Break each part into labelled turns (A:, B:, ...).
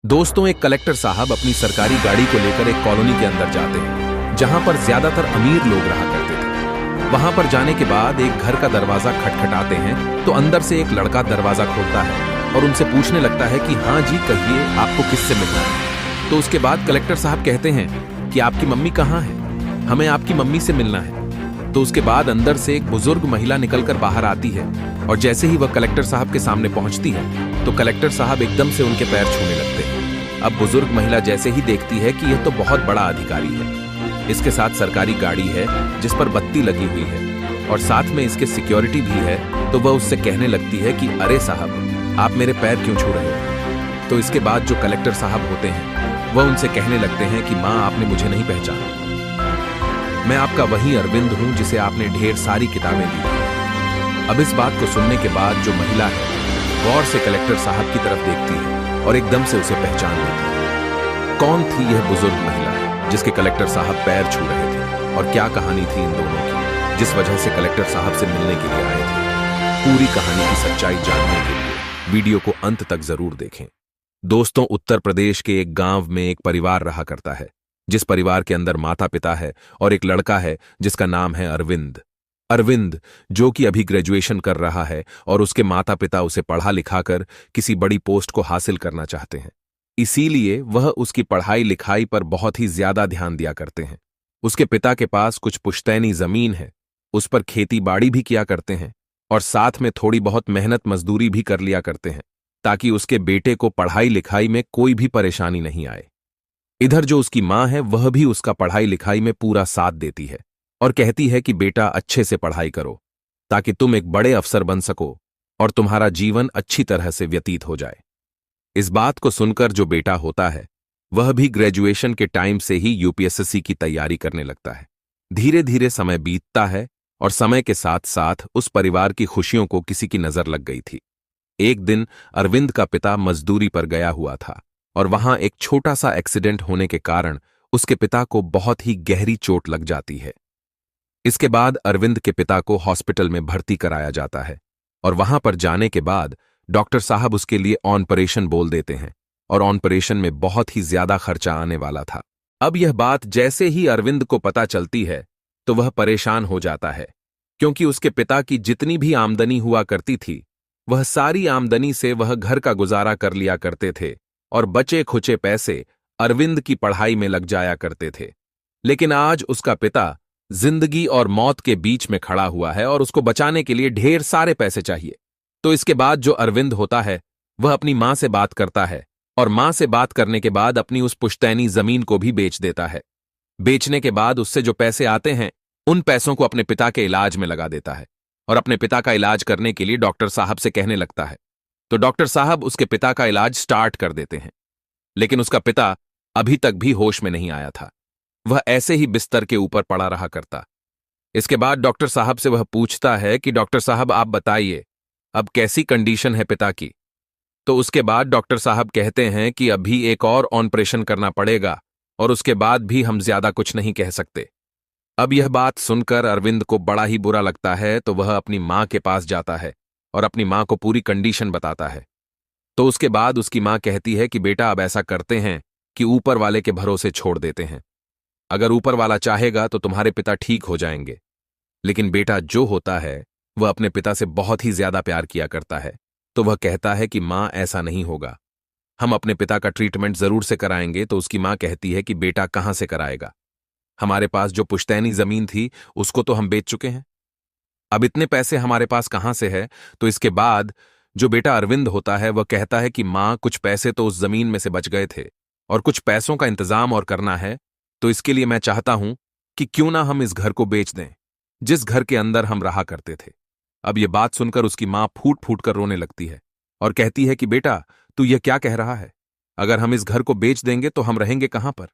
A: दोस्तों, एक कलेक्टर साहब अपनी सरकारी गाड़ी को लेकर एक कॉलोनी के अंदर जाते हैं जहां पर ज्यादातर अमीर लोग रहा करते थे। वहां पर जाने के बाद एक घर का दरवाजा खटखटाते हैं तो अंदर से एक लड़का दरवाजा खोलता है और उनसे पूछने लगता है कि हाँ जी, कहिए आपको किससे मिलना है। तो उसके बाद कलेक्टर साहब कहते हैं कि आपकी मम्मी कहाँ है, हमें आपकी मम्मी से मिलना है। तो उसके बाद अंदर से एक बुजुर्ग महिला निकलकर बाहर आती है और जैसे ही वह कलेक्टर साहब के सामने पहुंचती है तो कलेक्टर साहब एकदम से उनके पैर छूने लगते हैं। अब बुजुर्ग महिला जैसे ही देखती है कि यह तो बहुत बड़ा अधिकारी है, इसके साथ सरकारी गाड़ी है जिस पर बत्ती लगी हुई है और साथ में इसके सिक्योरिटी भी है, तो वह उससे कहने लगती है कि अरे साहब, आप मेरे पैर क्यों छू रहे हो। तो इसके बाद जो कलेक्टर साहब होते हैं वह उनसे कहने लगते हैं कि माँ, आपने मुझे नहीं पहचाना, मैं आपका वही अरविंद हूं जिसे आपने ढेर सारी किताबें दी। अब इस बात को सुनने के बाद जो महिला है गौर से कलेक्टर साहब की तरफ देखती है और एकदम से उसे पहचान लेती है। कौन थी यह बुजुर्ग महिला जिसके कलेक्टर साहब पैर छू रहे थे और क्या कहानी थी इन दोनों की जिस वजह से कलेक्टर साहब से मिलने के लिए आए थे। पूरी कहानी की सच्चाई जानने के लिए वीडियो को अंत तक जरूर देखें। दोस्तों, उत्तर प्रदेश के एक गांव में एक परिवार रहा करता है जिस परिवार के अंदर माता पिता है और एक लड़का है जिसका नाम है अरविंद। अरविंद जो कि अभी ग्रेजुएशन कर रहा है और उसके माता पिता उसे पढ़ा लिखाकर किसी बड़ी पोस्ट को हासिल करना चाहते हैं, इसीलिए वह उसकी पढ़ाई लिखाई पर बहुत ही ज्यादा ध्यान दिया करते हैं। उसके पिता के पास कुछ पुश्तैनी जमीन है, उस पर खेती बाड़ी भी किया करते हैं और साथ में थोड़ी बहुत मेहनत मजदूरी भी कर लिया करते हैं ताकि उसके बेटे को पढ़ाई लिखाई में कोई भी परेशानी नहीं आए। इधर जो उसकी माँ है वह भी उसका पढ़ाई लिखाई में पूरा साथ देती है और कहती है कि बेटा, अच्छे से पढ़ाई करो ताकि तुम एक बड़े अफसर बन सको और तुम्हारा जीवन अच्छी तरह से व्यतीत हो जाए। इस बात को सुनकर जो बेटा होता है वह भी ग्रेजुएशन के टाइम से ही यूपीएससी की तैयारी करने लगता है। धीरे धीरे समय बीतता है और समय के साथ साथ उस परिवार की खुशियों को किसी की नजर लग गई थी। एक दिन अरविंद का पिता मजदूरी पर गया हुआ था और वहां एक छोटा सा एक्सीडेंट होने के कारण उसके पिता को बहुत ही गहरी चोट लग जाती है। इसके बाद अरविंद के पिता को हॉस्पिटल में भर्ती कराया जाता है और वहां पर जाने के बाद डॉक्टर साहब उसके लिए ऑपरेशन बोल देते हैं और ऑपरेशन में बहुत ही ज्यादा खर्चा आने वाला था। अब यह बात जैसे ही अरविंद को पता चलती है तो वह परेशान हो जाता है क्योंकि उसके पिता की जितनी भी आमदनी हुआ करती थी वह सारी आमदनी से वह घर का गुजारा कर लिया करते थे और बचे खुचे पैसे अरविंद की पढ़ाई में लग जाया करते थे। लेकिन आज उसका पिता जिंदगी और मौत के बीच में खड़ा हुआ है और उसको बचाने के लिए ढेर सारे पैसे चाहिए। तो इसके बाद जो अरविंद होता है वह अपनी मां से बात करता है और मां से बात करने के बाद अपनी उस पुश्तैनी जमीन को भी बेच देता है। बेचने के बाद उससे जो पैसे आते हैं उन पैसों को अपने पिता के इलाज में लगा देता है और अपने पिता का इलाज करने के लिए डॉक्टर साहब से कहने लगता है। तो डॉक्टर साहब उसके पिता का इलाज स्टार्ट कर देते हैं, लेकिन उसका पिता अभी तक भी होश में नहीं आया था। वह ऐसे ही बिस्तर के ऊपर पड़ा रहा करता। इसके बाद डॉक्टर साहब से वह पूछता है कि डॉक्टर साहब, आप बताइए अब कैसी कंडीशन है पिता की। तो उसके बाद डॉक्टर साहब कहते हैं कि अभी एक और ऑपरेशन करना पड़ेगा और उसके बाद भी हम ज्यादा कुछ नहीं कह सकते। अब यह बात सुनकर अरविंद को बड़ा ही बुरा लगता है, तो वह अपनी मां के पास जाता है और अपनी मां को पूरी कंडीशन बताता है। तो उसके बाद उसकी मां कहती है कि बेटा, अब ऐसा करते हैं कि ऊपर वाले के भरोसे छोड़ देते हैं, अगर ऊपर वाला चाहेगा तो तुम्हारे पिता ठीक हो जाएंगे। लेकिन बेटा जो होता है वह अपने पिता से बहुत ही ज्यादा प्यार किया करता है, तो वह कहता है कि मां, ऐसा नहीं होगा, हम अपने पिता का ट्रीटमेंट जरूर से कराएंगे। तो उसकी मां कहती है कि बेटा, कहां से कराएगा, हमारे पास जो पुश्तैनी जमीन थी उसको तो हम बेच चुके हैं, अब इतने पैसे हमारे पास कहां से है। तो इसके बाद जो बेटा अरविंद होता है वह कहता है कि मां, कुछ पैसे तो उस जमीन में से बच गए थे और कुछ पैसों का इंतजाम और करना है, तो इसके लिए मैं चाहता हूं कि क्यों ना हम इस घर को बेच दें जिस घर के अंदर हम रहा करते थे। अब यह बात सुनकर उसकी मां फूट फूट कर रोने लगती है और कहती है कि बेटा, तू यह क्या कह रहा है, अगर हम इस घर को बेच देंगे तो हम रहेंगे कहां पर।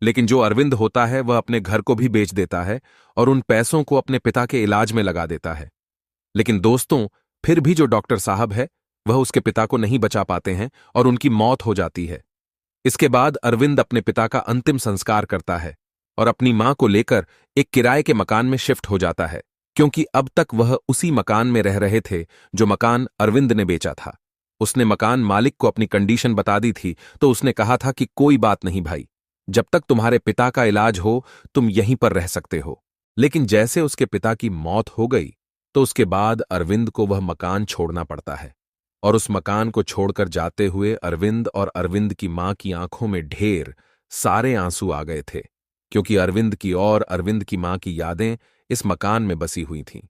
A: लेकिन जो अरविंद होता है वह अपने घर को भी बेच देता है और उन पैसों को अपने पिता के इलाज में लगा देता है। लेकिन दोस्तों, फिर भी जो डॉक्टर साहब है वह उसके पिता को नहीं बचा पाते हैं और उनकी मौत हो जाती है। इसके बाद अरविंद अपने पिता का अंतिम संस्कार करता है और अपनी मां को लेकर एक किराए के मकान में शिफ्ट हो जाता है, क्योंकि अब तक वह उसी मकान में रह रहे थे जो मकान अरविंद ने बेचा था। उसने मकान मालिक को अपनी कंडीशन बता दी थी, तो उसने कहा था कि कोई बात नहीं भाई, जब तक तुम्हारे पिता का इलाज हो तुम यहीं पर रह सकते हो। लेकिन जैसे उसके पिता की मौत हो गई तो उसके बाद अरविंद को वह मकान छोड़ना पड़ता है। और उस मकान को छोड़कर जाते हुए अरविंद और अरविंद की मां की आंखों में ढेर सारे आंसू आ गए थे, क्योंकि अरविंद की और अरविंद की मां की यादें इस मकान में बसी हुई थीं।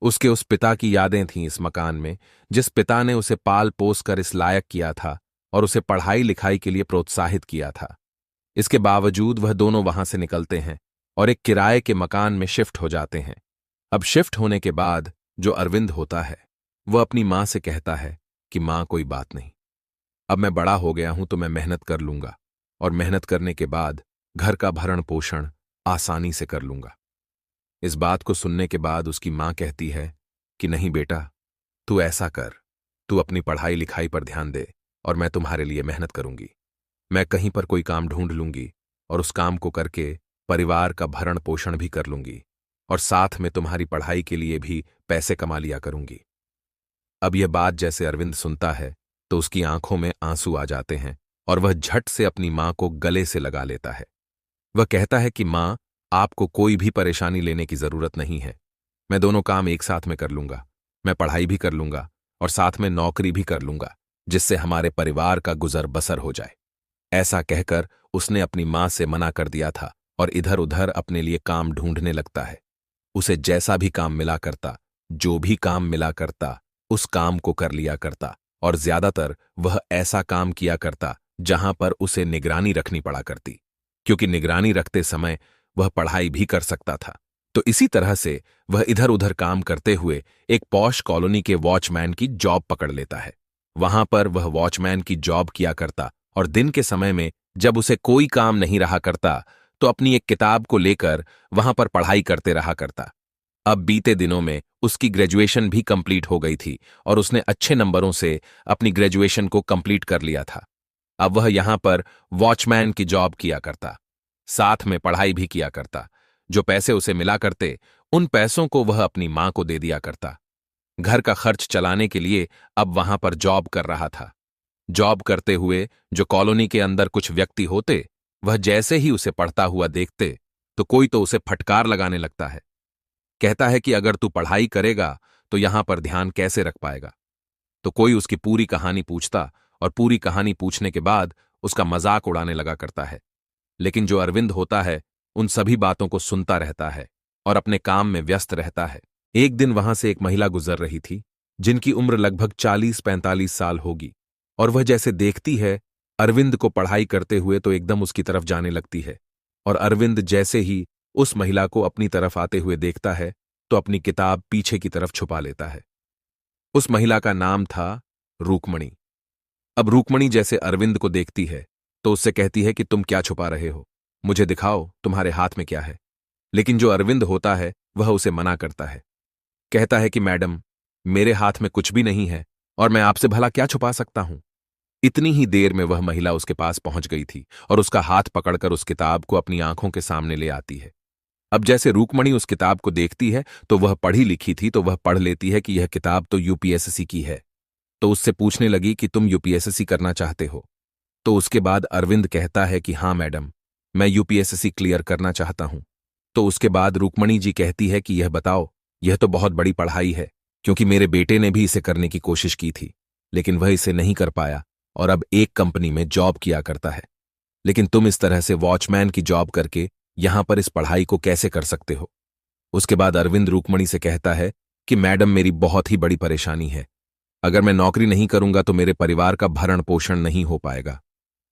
A: उसके उस पिता की यादें थीं इस मकान में, जिस पिता ने उसे पाल पोस कर इस लायक किया था और उसे पढ़ाई लिखाई के लिए प्रोत्साहित किया था। इसके बावजूद वह दोनों वहां से निकलते हैं और एक किराए के मकान में शिफ्ट हो जाते हैं। अब शिफ्ट होने के बाद जो अरविंद होता है वह अपनी मां से कहता है कि मां कोई बात नहीं, अब मैं बड़ा हो गया हूं तो मैं मेहनत कर लूंगा और मेहनत करने के बाद घर का भरण पोषण आसानी से कर लूंगा। इस बात को सुनने के बाद उसकी मां कहती है कि नहीं बेटा, तू ऐसा कर, तू अपनी पढ़ाई लिखाई पर ध्यान दे और मैं तुम्हारे लिए मेहनत करूंगी। मैं कहीं पर कोई काम ढूंढ लूंगी और उस काम को करके परिवार का भरण पोषण भी कर लूंगी और साथ में तुम्हारी पढ़ाई के लिए भी पैसे कमा लिया करूंगी। अब यह बात जैसे अरविंद सुनता है तो उसकी आंखों में आंसू आ जाते हैं और वह झट से अपनी मां को गले से लगा लेता है। वह कहता है कि मां, आपको कोई भी परेशानी लेने की जरूरत नहीं है। मैं दोनों काम एक साथ में कर लूंगा। मैं पढ़ाई भी कर लूंगा और साथ में नौकरी भी कर लूंगा, जिससे हमारे परिवार का गुजर बसर हो जाए। ऐसा कहकर उसने अपनी मां से मना कर दिया था और इधर उधर अपने लिए काम ढूंढने लगता है। उसे जैसा भी काम मिला करता, जो भी काम मिला करता, उस काम को कर लिया करता और ज्यादातर वह ऐसा काम किया करता जहां पर उसे निगरानी रखनी पड़ा करती, क्योंकि निगरानी रखते समय वह पढ़ाई भी कर सकता था। तो इसी तरह से वह इधर उधर काम करते हुए एक पॉश कॉलोनी के वॉचमैन की जॉब पकड़ लेता है। वहां पर वह वॉचमैन की जॉब किया करता और दिन के समय में जब उसे कोई काम नहीं रहा करता तो अपनी एक किताब को लेकर वहां पर पढ़ाई करते रहा करता। अब बीते दिनों में उसकी ग्रेजुएशन भी कंप्लीट हो गई थी और उसने अच्छे नंबरों से अपनी ग्रेजुएशन को कंप्लीट कर लिया था। अब वह यहां पर वॉचमैन की जॉब किया करता, साथ में पढ़ाई भी किया करता। जो पैसे उसे मिला करते उन पैसों को वह अपनी मां को दे दिया करता। घर का खर्च चलाने के लिए अब वहां पर जॉब कर रहा था। जॉब करते हुए जो कॉलोनी के अंदर कुछ व्यक्ति होते, वह जैसे ही उसे पढ़ता हुआ देखते तो कोई तो उसे फटकार लगाने लगता है। कहता है कि अगर तू पढ़ाई करेगा तो यहां पर ध्यान कैसे रख पाएगा। तो कोई उसकी पूरी कहानी पूछता और पूरी कहानी पूछने के बाद उसका मजाक उड़ाने लगा करता है। लेकिन जो अरविंद होता है उन सभी बातों को सुनता रहता है और अपने काम में व्यस्त रहता है। एक दिन वहां से एक महिला गुजर रही थी जिनकी उम्र लगभग 40-45 साल होगी, और वह जैसे देखती है अरविंद को पढ़ाई करते हुए तो एकदम उसकी तरफ जाने लगती है। और अरविंद जैसे ही उस महिला को अपनी तरफ आते हुए देखता है तो अपनी किताब पीछे की तरफ छुपा लेता है। उस महिला का नाम था रूकमणी। अब रूकमणी जैसे अरविंद को देखती है तो उससे कहती है कि तुम क्या छुपा रहे हो, मुझे दिखाओ तुम्हारे हाथ में क्या है। लेकिन जो अरविंद होता है वह उसे मना करता है। कहता है कि मैडम, मेरे हाथ में कुछ भी नहीं है और मैं आपसे भला क्या छुपा सकता हूं। इतनी ही देर में वह महिला उसके पास पहुंच गई थी और उसका हाथ पकड़कर उस किताब को अपनी आंखों के सामने ले आती है। अब जैसे रूकमणी उस किताब को देखती है तो वह पढ़ी लिखी थी, तो वह पढ़ लेती है कि यह किताब तो यूपीएससी की है। तो उससे पूछने लगी कि तुम यूपीएससी करना चाहते हो। तो उसके बाद अरविंद कहता है कि हाँ मैडम, मैं यूपीएससी क्लियर करना चाहता हूं। तो उसके बाद रूकमणी जी कहती है कि यह बताओ, यह तो बहुत बड़ी पढ़ाई है, क्योंकि मेरे बेटे ने भी इसे करने की कोशिश की थी लेकिन वह इसे नहीं कर पाया और अब एक कंपनी में जॉब किया करता है। लेकिन तुम इस तरह से वॉचमैन की जॉब करके यहां पर इस पढ़ाई को कैसे कर सकते हो। उसके बाद अरविंद रूकमणी से कहता है कि मैडम, मेरी बहुत ही बड़ी परेशानी है। अगर मैं नौकरी नहीं करूंगा तो मेरे परिवार का भरण पोषण नहीं हो पाएगा।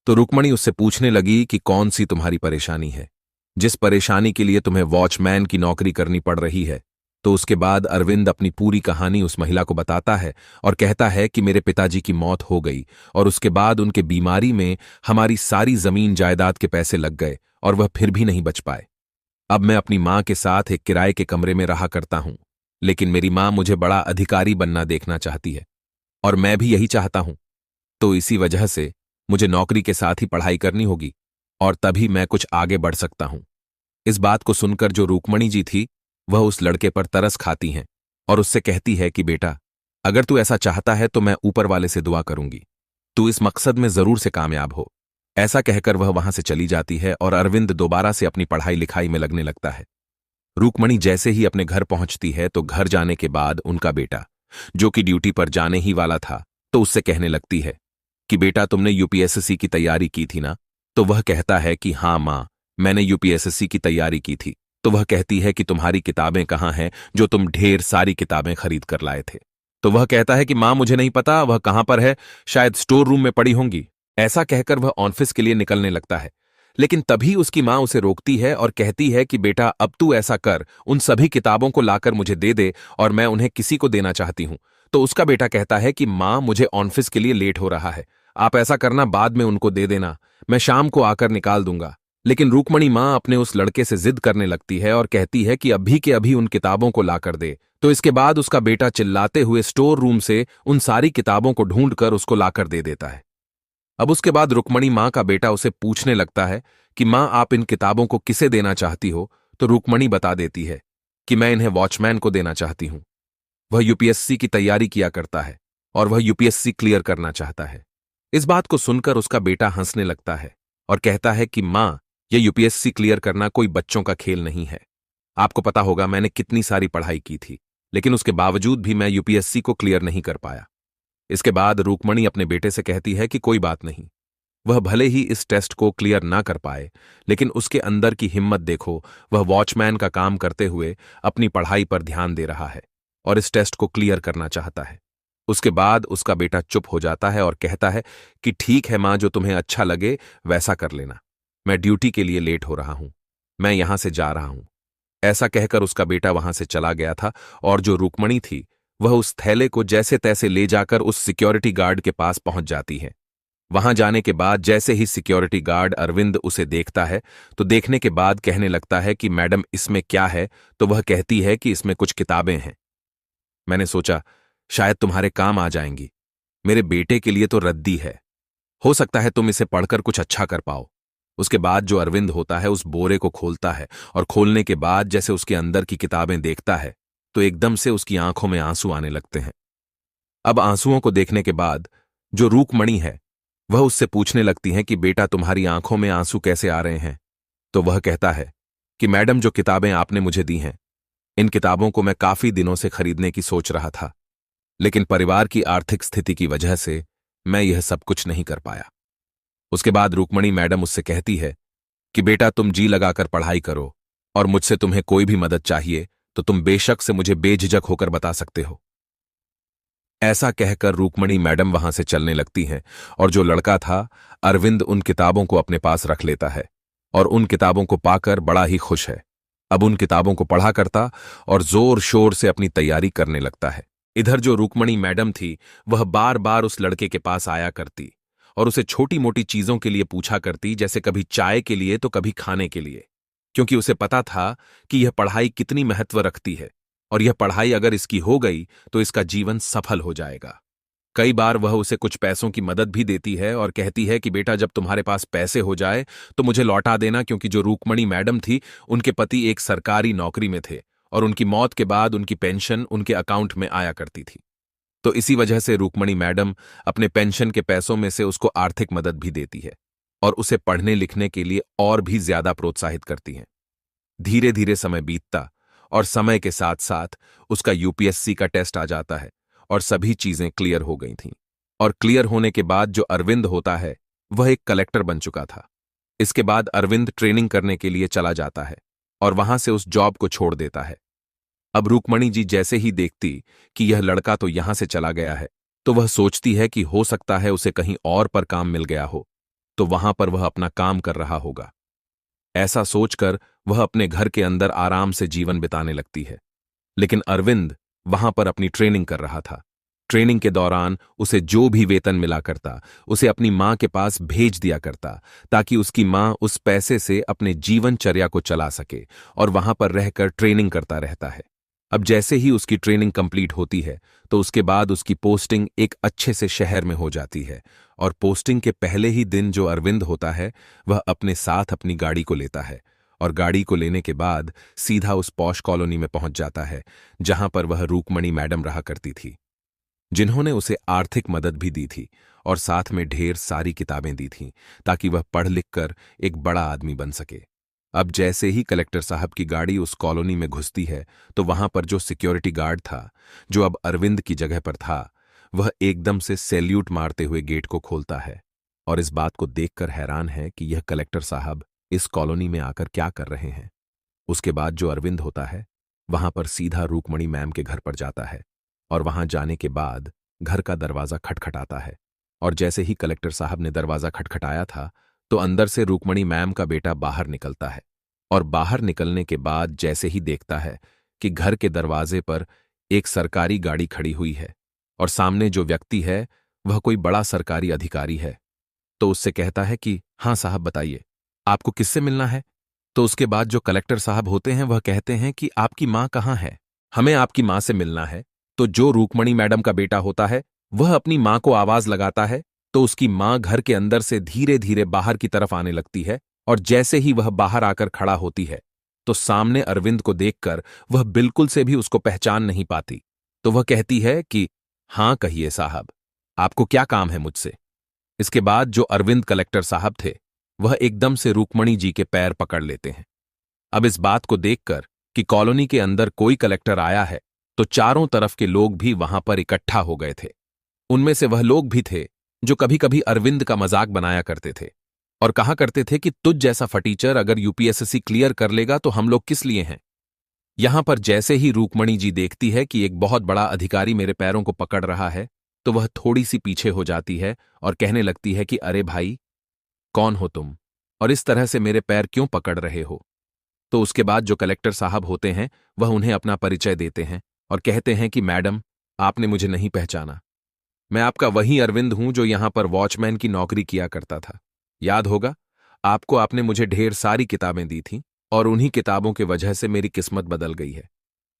A: तो रूकमणी उससे पूछने लगी कि कौन सी तुम्हारी परेशानी है, जिस परेशानी के लिए तुम्हें वॉचमैन की नौकरी करनी पड़ रही है। तो उसके बाद अरविंद अपनी पूरी कहानी उस महिला को बताता है और कहता है कि मेरे पिताजी की मौत हो गई और उसके बाद उनके बीमारी में हमारी सारी जमीन जायदाद के पैसे लग गए और वह फिर भी नहीं बच पाए। अब मैं अपनी मां के साथ एक किराए के कमरे में रहा करता हूं, लेकिन मेरी मां मुझे बड़ा अधिकारी बनना देखना चाहती है और मैं भी यही चाहता हूं। तो इसी वजह से मुझे नौकरी के साथ ही पढ़ाई करनी होगी और तभी मैं कुछ आगे बढ़ सकता हूं। इस बात को सुनकर जो रूकमणी जी थी वह उस लड़के पर तरस खाती हैं और उससे कहती है कि बेटा, अगर तू ऐसा चाहता है तो मैं ऊपर वाले से दुआ करूंगी, तू इस मकसद में जरूर से कामयाब हो। ऐसा कहकर वह वहां से चली जाती है और अरविंद दोबारा से अपनी पढ़ाई लिखाई में लगने लगता है। रूकमणि जैसे ही अपने घर पहुंचती है तो घर जाने के बाद उनका बेटा, जो कि ड्यूटी पर जाने ही वाला था, तो उससे कहने लगती है कि बेटा तुमने यूपीएससी की तैयारी की थी ना। तो वह कहता है कि हाँ माँ, मैंने यूपीएससी की तैयारी की थी। तो वह कहती है कि तुम्हारी किताबें कहाँ हैं जो तुम ढेर सारी किताबें खरीद कर लाए थे। तो वह कहता है कि माँ मुझे नहीं पता वह कहाँ पर है, शायद स्टोर रूम में पड़ी होंगी। ऐसा कहकर वह ऑफिस के लिए निकलने लगता है, लेकिन तभी उसकी माँ उसे रोकती है और कहती है कि बेटा अब तू ऐसा कर, उन सभी किताबों को लाकर मुझे दे दे और मैं उन्हें किसी को देना चाहती हूँ। तो उसका बेटा कहता है कि माँ मुझे ऑफिस के लिए लेट हो रहा है, आप ऐसा करना बाद में उनको दे देना, मैं शाम को आकर निकाल दूंगा। लेकिन रूकमणि माँ अपने उस लड़के से जिद करने लगती है और कहती है कि अभी के अभी उन किताबों को लाकर दे। तो इसके बाद उसका बेटा चिल्लाते हुए स्टोर रूम से उन सारी किताबों को ढूंढकर उसको लाकर दे देता है। अब उसके बाद रुक्मणी माँ का बेटा उसे पूछने लगता है कि माँ आप इन किताबों को किसे देना चाहती हो। तो रुक्मणी बता देती है कि मैं इन्हें वॉचमैन को देना चाहती हूं। वह यूपीएससी की तैयारी किया करता है और वह यूपीएससी क्लियर करना चाहता है। इस बात को सुनकर उसका बेटा हंसने लगता है और कहता है कि माँ, यह यूपीएससी क्लियर करना कोई बच्चों का खेल नहीं है। आपको पता होगा मैंने कितनी सारी पढ़ाई की थी, लेकिन उसके बावजूद भी मैं यूपीएससी को क्लियर नहीं कर पाया। इसके बाद रूकमणी अपने बेटे से कहती है कि कोई बात नहीं, वह भले ही इस टेस्ट को क्लियर ना कर पाए, लेकिन उसके अंदर की हिम्मत देखो, वह वॉचमैन का काम करते हुए अपनी पढ़ाई पर ध्यान दे रहा है और इस टेस्ट को क्लियर करना चाहता है। उसके बाद उसका बेटा चुप हो जाता है और कहता है कि ठीक है मां, जो तुम्हें अच्छा लगे वैसा कर लेना, मैं ड्यूटी के लिए लेट हो रहा हूं, मैं यहां से जा रहा हूं। ऐसा कहकर उसका बेटा वहां से चला गया था और जो रुक्मणी थी वह उस थैले को जैसे तैसे ले जाकर उस सिक्योरिटी गार्ड के पास पहुंच जाती है। वहां जाने के बाद जैसे ही सिक्योरिटी गार्ड अरविंद उसे देखता है तो देखने के बाद कहने लगता है कि मैडम इसमें क्या है। तो वह कहती है कि इसमें कुछ किताबें हैं, मैंने सोचा शायद तुम्हारे काम आ जाएंगी, मेरे बेटे के लिए तो रद्दी है, हो सकता है तुम इसे पढ़कर कुछ अच्छा कर पाओ। उसके बाद जो अरविंद होता है उस बोरे को खोलता है और खोलने के बाद जैसे उसके अंदर की किताबें देखता है तो एकदम से उसकी आंखों में आंसू आने लगते हैं। अब आंसुओं को देखने के बाद जो रूकमणी है वह उससे पूछने लगती है कि बेटा तुम्हारी आंखों में आंसू कैसे आ रहे हैं। तो वह कहता है कि मैडम जो किताबें आपने मुझे दी हैं, इन किताबों को मैं काफी दिनों से खरीदने की सोच रहा था, लेकिन परिवार की आर्थिक स्थिति की वजह से मैं यह सब कुछ नहीं कर पाया। उसके बाद रुक्मणी मैडम उससे कहती है कि बेटा तुम जी लगाकर पढ़ाई करो और मुझसे तुम्हें कोई भी मदद चाहिए तो तुम बेशक से मुझे बेझिझक होकर बता सकते हो। ऐसा कहकर रुक्मणी मैडम वहां से चलने लगती हैं और जो लड़का था अरविंद उन किताबों को अपने पास रख लेता है और उन किताबों को पाकर बड़ा ही खुश है। अब उन किताबों को पढ़ा करता और जोर शोर से अपनी तैयारी करने लगता है। इधर जो रुक्मणी मैडम थी वह बार बार उस लड़के के पास आया करती और उसे छोटी मोटी चीजों के लिए पूछा करती, जैसे कभी चाय के लिए तो कभी खाने के लिए, क्योंकि उसे पता था कि यह पढ़ाई कितनी महत्व रखती है और यह पढ़ाई अगर इसकी हो गई तो इसका जीवन सफल हो जाएगा। कई बार वह उसे कुछ पैसों की मदद भी देती है और कहती है कि बेटा जब तुम्हारे पास पैसे हो जाए तो मुझे लौटा देना, क्योंकि जो रुक्मणी मैडम थी उनके पति एक सरकारी नौकरी में थे और उनकी मौत के बाद उनकी पेंशन उनके अकाउंट में आया करती थी। तो इसी वजह से रुक्मणी मैडम अपने पेंशन के पैसों में से उसको आर्थिक मदद भी देती है और उसे पढ़ने लिखने के लिए और भी ज्यादा प्रोत्साहित करती हैं। धीरे धीरे समय बीतता और समय के साथ साथ उसका यूपीएससी का टेस्ट आ जाता है और सभी चीजें क्लियर हो गई थीं। और क्लियर होने के बाद जो अरविंद होता है वह एक कलेक्टर बन चुका था। इसके बाद अरविंद ट्रेनिंग करने के लिए चला जाता है और वहां से उस जॉब को छोड़ देता है। अब रुक्मणी जी जैसे ही देखती कि यह लड़का तो यहां से चला गया है तो वह सोचती है कि हो सकता है उसे कहीं और पर काम मिल गया हो, तो वहां पर वह अपना काम कर रहा होगा। ऐसा सोचकर वह अपने घर के अंदर आराम से जीवन बिताने लगती है। लेकिन अरविंद वहां पर अपनी ट्रेनिंग कर रहा था। ट्रेनिंग के दौरान उसे जो भी वेतन मिला करता उसे अपनी मां के पास भेज दिया करता, ताकि उसकी मां उस पैसे से अपने जीवनचर्या को चला सके और वहां पर रहकर ट्रेनिंग करता रहता है। अब जैसे ही उसकी ट्रेनिंग कंप्लीट होती है तो उसके बाद उसकी पोस्टिंग एक अच्छे से शहर में हो जाती है और पोस्टिंग के पहले ही दिन जो अरविंद होता है वह अपने साथ अपनी गाड़ी को लेता है और गाड़ी को लेने के बाद सीधा उस पॉश कॉलोनी में पहुंच जाता है जहां पर वह रुक्मणी मैडम रहा करती थी। जिन्होंने उसे आर्थिक मदद भी दी थी और साथ में ढेर सारी किताबें दी थीं ताकि वह पढ़ लिख कर एक बड़ा आदमी बन सके। अब जैसे ही कलेक्टर साहब की गाड़ी उस कॉलोनी में घुसती है तो वहां पर जो सिक्योरिटी गार्ड था, जो अब अरविंद की जगह पर था, वह एकदम से सैल्यूट मारते हुए गेट को खोलता है और इस बात को देखकर हैरान है कि यह कलेक्टर साहब इस कॉलोनी में आकर क्या कर रहे हैं। उसके बाद जो अरविंद होता है वहां पर सीधा रूकमणी मैम के घर पर जाता है और वहां जाने के बाद घर का दरवाजा खटखटाता है और जैसे ही कलेक्टर साहब ने दरवाजा खटखटाया था तो अंदर से रूकमणी मैम का बेटा बाहर निकलता है और बाहर निकलने के बाद जैसे ही देखता है कि घर के दरवाजे पर एक सरकारी गाड़ी खड़ी हुई है और सामने जो व्यक्ति है वह कोई बड़ा सरकारी अधिकारी है, तो उससे कहता है कि हाँ साहब बताइए, आपको किससे मिलना है। तो उसके बाद जो कलेक्टर साहब होते हैं वह कहते हैं कि आपकी माँ कहाँ है, हमें आपकी माँ से मिलना है। तो जो रूकमणी मैडम का बेटा होता है वह अपनी माँ को आवाज लगाता है तो उसकी माँ घर के अंदर से धीरे धीरे बाहर की तरफ आने लगती है और जैसे ही वह बाहर आकर खड़ा होती है तो सामने अरविंद को देखकर वह बिल्कुल से भी उसको पहचान नहीं पाती। तो वह कहती है कि हाँ कहिए साहब, आपको क्या काम है मुझसे। इसके बाद जो अरविंद कलेक्टर साहब थे वह एकदम से रूकमणी जी के पैर पकड़ लेते हैं। अब इस बात को देखकर कि कॉलोनी के अंदर कोई कलेक्टर आया है तो चारों तरफ के लोग भी वहां पर इकट्ठा हो गए थे। उनमें से वह लोग भी थे जो कभी कभी अरविंद का मजाक बनाया करते थे और कहा करते थे कि तुझ जैसा फटीचर अगर यूपीएससी क्लियर कर लेगा तो हम लोग किस लिए हैं। यहां पर जैसे ही रूकमणी जी देखती है कि एक बहुत बड़ा अधिकारी मेरे पैरों को पकड़ रहा है तो वह थोड़ी सी पीछे हो जाती है और कहने लगती है कि अरे भाई, कौन हो तुम और इस तरह से मेरे पैर क्यों पकड़ रहे हो। तो उसके बाद जो कलेक्टर साहब होते हैं वह उन्हें अपना परिचय देते हैं और कहते हैं कि मैडम, आपने मुझे नहीं पहचाना, मैं आपका वही अरविंद हूं जो यहां पर वॉचमैन की नौकरी किया करता था। याद होगा आपको, आपने मुझे ढेर सारी किताबें दी थीं और उन्हीं किताबों की वजह से मेरी किस्मत बदल गई है।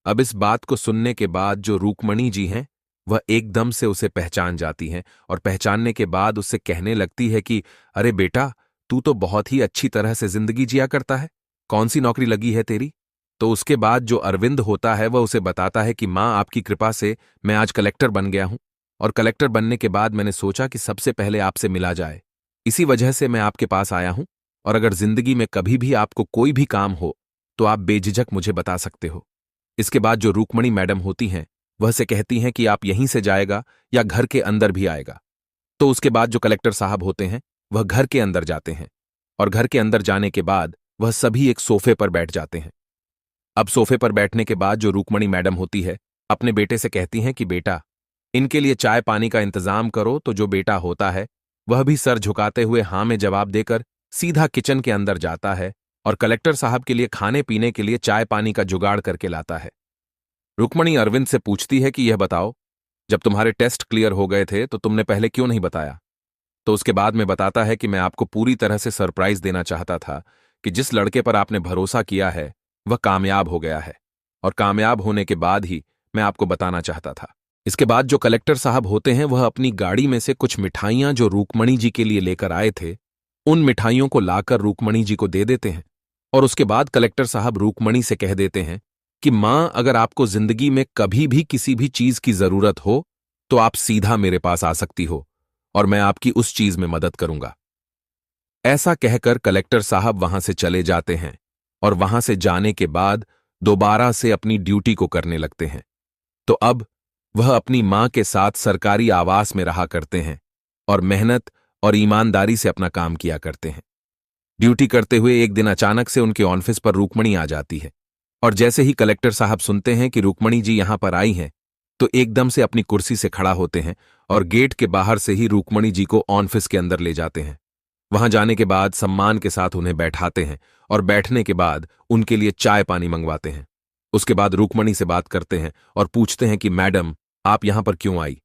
A: अब इस बात को सुनने के बाद जो रूकमणी जी हैं वह एकदम से उसे पहचान जाती हैं और पहचानने के बाद उससे कहने लगती है कि अरे बेटा, तू तो बहुत ही अच्छी तरह से जिंदगी जिया करता है, कौन सी नौकरी लगी है तेरी। तो उसके बाद जो अरविंद होता है वह उसे बताता है कि माँ, आपकी कृपा से मैं आज कलेक्टर बन गया हूं और कलेक्टर बनने के बाद मैंने सोचा कि सबसे पहले आपसे मिला जाए, इसी वजह से मैं आपके पास आया हूं और अगर जिंदगी में कभी भी आपको कोई भी काम हो तो आप बेझिझक मुझे बता सकते हो। इसके बाद जो रूकमणी मैडम होती हैं वह से कहती हैं कि आप यहीं से जाएगा या घर के अंदर भी आएगा। तो उसके बाद जो कलेक्टर साहब होते हैं वह घर के अंदर जाते हैं और घर के अंदर जाने के बाद वह सभी एक सोफे पर बैठ जाते हैं। अब सोफे पर बैठने के बाद जो रूकमणी मैडम होती है अपने बेटे से कहती हैं कि बेटा, इनके लिए चाय पानी का इंतजाम करो। तो जो बेटा होता है वह भी सर झुकाते हुए हाँ में जवाब देकर सीधा किचन के अंदर जाता है और कलेक्टर साहब के लिए खाने पीने के लिए चाय पानी का जुगाड़ करके लाता है। रुक्मणी अरविंद से पूछती है कि यह बताओ, जब तुम्हारे टेस्ट क्लियर हो गए थे तो तुमने पहले क्यों नहीं बताया। तो उसके बाद में बताता है कि मैं आपको पूरी तरह से सरप्राइज देना चाहता था कि जिस लड़के पर आपने भरोसा किया है वह कामयाब हो गया है और कामयाब होने के बाद ही मैं आपको बताना चाहता था। इसके बाद जो कलेक्टर साहब होते हैं वह अपनी गाड़ी में से कुछ मिठाइयां जो रूकमणी जी के लिए लेकर आए थे उन मिठाइयों को लाकर रूकमणी जी को दे देते हैं और उसके बाद कलेक्टर साहब रूकमणी से कह देते हैं कि मां, अगर आपको जिंदगी में कभी भी किसी भी चीज की जरूरत हो तो आप सीधा मेरे पास आ सकती हो और मैं आपकी उस चीज में मदद करूंगा। ऐसा कहकर कलेक्टर साहब वहां से चले जाते हैं और वहां से जाने के बाद दोबारा से अपनी ड्यूटी को करने लगते हैं। तो अब वह अपनी मां के साथ सरकारी आवास में रहा करते हैं और मेहनत और ईमानदारी से अपना काम किया करते हैं। ड्यूटी करते हुए एक दिन अचानक से उनके ऑफिस पर रूकमणी आ जाती है और जैसे ही कलेक्टर साहब सुनते हैं कि रूकमणी जी यहां पर आई हैं तो एकदम से अपनी कुर्सी से खड़ा होते हैं और गेट के बाहर से ही रूकमणी जी को ऑफिस के अंदर ले जाते हैं। वहां जाने के बाद सम्मान के साथ उन्हें बैठाते हैं और बैठने के बाद उनके लिए चाय पानी मंगवाते हैं। उसके बाद रूकमणी से बात करते हैं और पूछते हैं कि मैडम, आप यहां पर क्यों आई?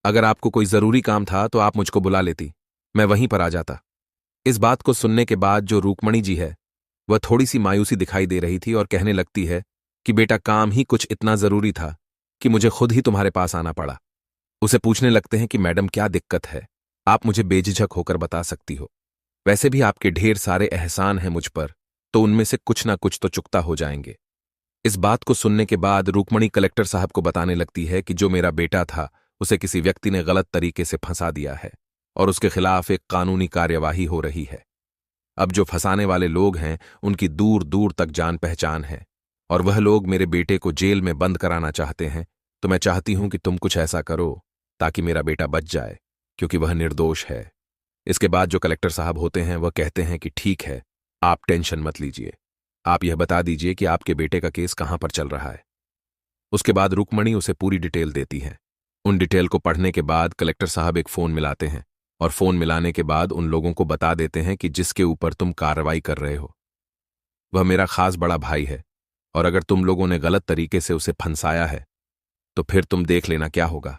A: अगर आपको कोई जरूरी काम था तो आप मुझको बुला लेती, मैं वहीं पर आ जाता। इस बात को सुनने के बाद जो रूकमणी जी है वह थोड़ी सी मायूसी दिखाई दे रही थी और कहने लगती है कि बेटा, काम ही कुछ इतना जरूरी था कि मुझे खुद ही तुम्हारे पास आना पड़ा। उसे पूछने लगते हैं कि मैडम, क्या दिक्कत है, आप मुझे बेझिझक होकर बता सकती हो। वैसे भी आपके ढेर सारे एहसान हैं मुझ पर, तो उनमें से कुछ ना कुछ तो चुकता हो जाएंगे। इस बात को सुनने के बाद रूकमणी कलेक्टर साहब को बताने लगती है कि जो मेरा बेटा था उसे किसी व्यक्ति ने गलत तरीके से फंसा दिया है और उसके खिलाफ एक कानूनी कार्यवाही हो रही है। अब जो फंसाने वाले लोग हैं उनकी दूर दूर तक जान पहचान है और वह लोग मेरे बेटे को जेल में बंद कराना चाहते हैं। तो मैं चाहती हूं कि तुम कुछ ऐसा करो ताकि मेरा बेटा बच जाए, क्योंकि वह निर्दोष है। इसके बाद जो कलेक्टर साहब होते हैं वह कहते हैं कि ठीक है, आप टेंशन मत लीजिए, आप यह बता दीजिए कि आपके बेटे का केस कहां पर चल रहा है। उसके बाद रुक्मणी उसे पूरी डिटेल देती है। उन डिटेल को पढ़ने के बाद कलेक्टर साहब एक फोन मिलाते हैं और फोन मिलाने के बाद उन लोगों को बता देते हैं कि जिसके ऊपर तुम कार्रवाई कर रहे हो वह मेरा खास बड़ा भाई है, और अगर तुम लोगों ने गलत तरीके से उसे फंसाया है तो फिर तुम देख लेना क्या होगा।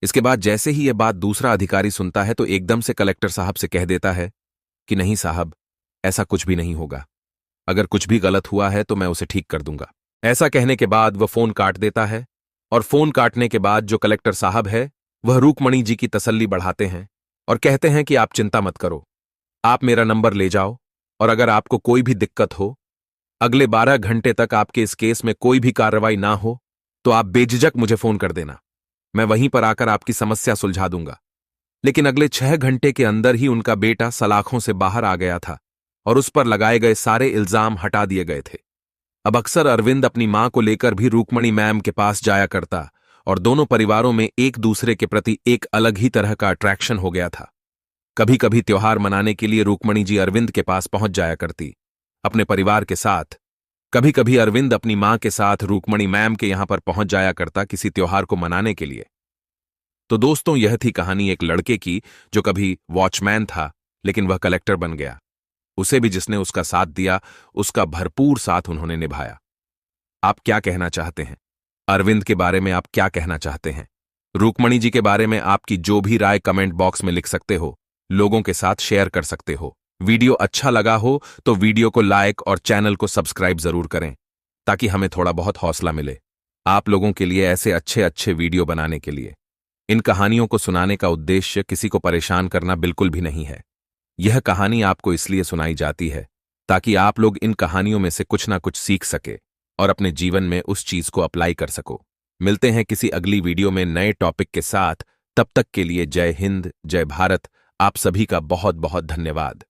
A: इसके बाद जैसे ही यह बात दूसरा अधिकारी सुनता है तो एकदम से कलेक्टर साहब से कह देता है कि नहीं साहब, ऐसा कुछ भी नहीं होगा, अगर कुछ भी गलत हुआ है तो मैं उसे ठीक कर दूंगा। ऐसा कहने के बाद वह फोन काट देता है और फोन काटने के बाद जो कलेक्टर साहब है वह रुक्मणी जी की तसल्ली बढ़ाते हैं और कहते हैं कि आप चिंता मत करो, आप मेरा नंबर ले जाओ और अगर आपको कोई भी दिक्कत हो, अगले 12 घंटे तक आपके इस केस में कोई भी कार्रवाई ना हो तो आप बेझिझक मुझे फोन कर देना, मैं वहीं पर आकर आपकी समस्या सुलझा दूंगा। लेकिन अगले 6 घंटे के अंदर ही उनका बेटा सलाखों से बाहर आ गया था और उस पर लगाए गए सारे इल्जाम हटा दिए गए थे। अब अक्सर अरविंद अपनी मां को लेकर भी रुक्मणी मैम के पास जाया करता और दोनों परिवारों में एक दूसरे के प्रति एक अलग ही तरह का अट्रैक्शन हो गया था। कभी कभी त्योहार मनाने के लिए रुक्मणी जी अरविंद के पास पहुंच जाया करती अपने परिवार के साथ। कभी कभी अरविंद अपनी मां के साथ रुक्मणी मैम के यहां पर पहुंच जाया करता किसी त्योहार को मनाने के लिए। तो दोस्तों, यह थी कहानी एक लड़के की जो कभी वॉचमैन था लेकिन वह कलेक्टर बन गया। उसे भी जिसने उसका साथ दिया उसका भरपूर साथ उन्होंने निभाया। आप क्या कहना चाहते हैं? अरविंद के बारे में आप क्या कहना चाहते हैं? रुक्मणी जी के बारे में आपकी जो भी राय कमेंट बॉक्स में लिख सकते हो, लोगों के साथ शेयर कर सकते हो। वीडियो अच्छा लगा हो तो वीडियो को लाइक और चैनल को सब्सक्राइब जरूर करें ताकि हमें थोड़ा बहुत हौसला मिले आप लोगों के लिए ऐसे अच्छे अच्छे वीडियो बनाने के लिए। इन कहानियों को सुनाने का उद्देश्य किसी को परेशान करना बिल्कुल भी नहीं है। यह कहानी आपको इसलिए सुनाई जाती है ताकि आप लोग इन कहानियों में से कुछ ना कुछ सीख सके और अपने जीवन में उस चीज को अप्लाई कर सको। मिलते हैं किसी अगली वीडियो में नए टॉपिक के साथ। तब तक के लिए जय हिंद, जय भारत। आप सभी का बहुत बहुत धन्यवाद।